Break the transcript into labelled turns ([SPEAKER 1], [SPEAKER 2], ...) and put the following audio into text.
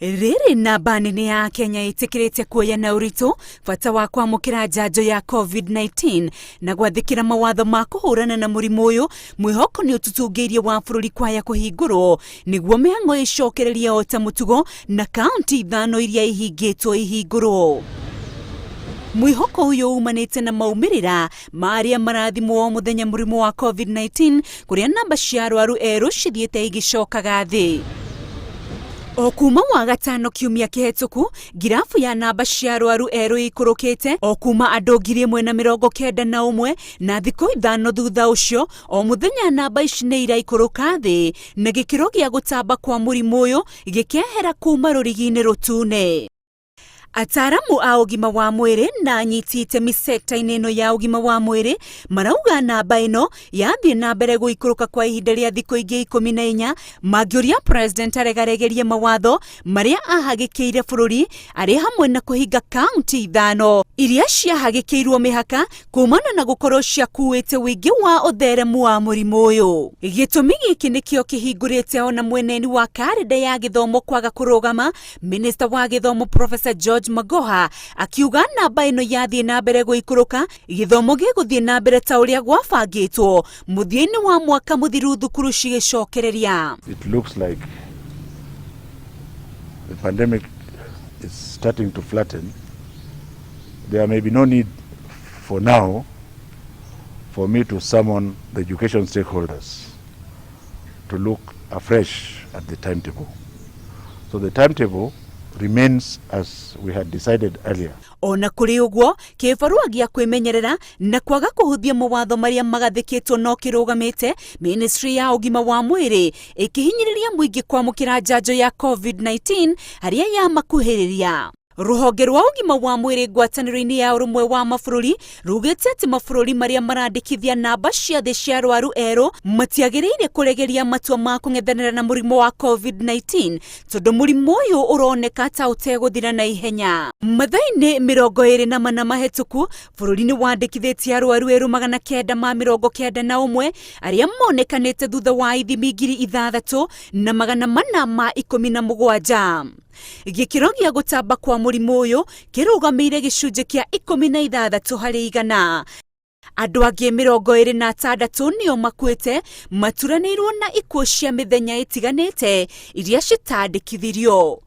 [SPEAKER 1] Rĩrĩ namba nene ya Kenya ĩtĩkĩrĩte kuoya na ũritũ bata wa kwamũkĩra njanjo ya COVID-19 na gwathĩkĩra mawatho ma kũhũrana na mũrimũ ũyũ. Mwĩhoko nĩ ũtũtũngĩirie wa bũrũri kwaya kũhingũrwo nĩguo mĩhang'o ĩcokererie o ta mũtugo na kaunti ithano iria ihingĩtwo ihingũrwo. Mwĩhoko ũyũ umanĩte na maumĩrĩra ma arĩa marathimwo mũthenya mũrimũ wa COVID-19 kũrĩa namba cia arwaru erũ cithiĩte igĩcokaga thĩ. O kuma wa gatano kiumia kĩhetũku, ngirabu ya namba cia arwaru erũ ikũrũkĩte o kuma andũ 191 na thikũ ithano thutha ũcio o mũthenya namba ici nĩ iraikũrũka thĩ na gĩkĩro gĩa gũtamba kwa mũrimũ ũyũ gĩkehera kuma rũrigi-inĩ rũtune. Ataaramu a ũgima wa mwĩrĩ na anyiti itemi sekta-inĩ ĩno ya ũgima wa mwĩrĩ marauga namba ĩno yathiĩ na mbere gũikũrũka kwa ihinda rĩa thikũ ingĩ 14 mangĩũria President aregaregerie mawatho marĩa ahagĩkĩire bũrũri arĩ hamwe na kũhinga kaunti ithano iria ciahagĩkĩirwo mĩhaka kumana na gũkorwo ciakuĩte wĩingĩ wa ũtheremu wa mũrimũ ũyũ. Gĩtũmi gĩkĩ nĩkĩo kĩhingũrĩte ona mweneni wa karenda ya gĩthomo kwaga kũrũgama. Minista wa gĩthomo Professor George Magoha akiuga namba ĩno yathiĩ na mbere gũikũrũka gĩthomo gĩgũthiĩ na mbere ta ũrĩa gwabangĩtwo mũthia-inĩ wa mwaka mũthiru thukuru cigĩcokereria.
[SPEAKER 2] It looks like the pandemic is starting to flatten. There may be no need for now for me to summon the education stakeholders to look afresh at the timetable. So the timetable remains as we had decided earlier.
[SPEAKER 1] Ona kũrĩ ũguo kĩbarũa gĩa kwĩmenyerera na kwaga kũhũthia mawatho marĩa magathĩkĩtwo no kĩrũgamĩte, Ministry ya ũgima wa mwĩrĩ ĩkĩhinyĩrĩria mũingĩ kwamũkĩra njanjo ya COVID-19 harĩa yamakuhĩrĩria. Rũhonge rwa ũgima wa mwĩrĩ ngwatanĩro-inĩ ya ũrũmwe wa mabũrũri rugĩte atĩ mabũrũri marĩa marandĩkithia namba cia thĩ cia arwaru erũ matiagĩrĩire kũregeria matua ma kũng'ethanĩra na mũrimũ wa COVID-19 tondũ mũrimũ ũyũ ũroneka ta ũtegũthira na ihenya. Mathaa-inĩ 24 mahĩtũku bũrũri nĩ wandĩkithĩtie arwaru erũ 991 arĩa monekanĩte thutha wa ithimi 6,417. Gĩkĩro gĩa gũtamba kwa mũrimũ ũyũ kĩrũgamĩire gĩcunjĩ kĩa 16 harĩ igana. Andũ angĩ 26 nĩo makuĩte maturanĩirwo na ikuũ cia mĩthenya ĩtiganĩte iria citandĩkithirio.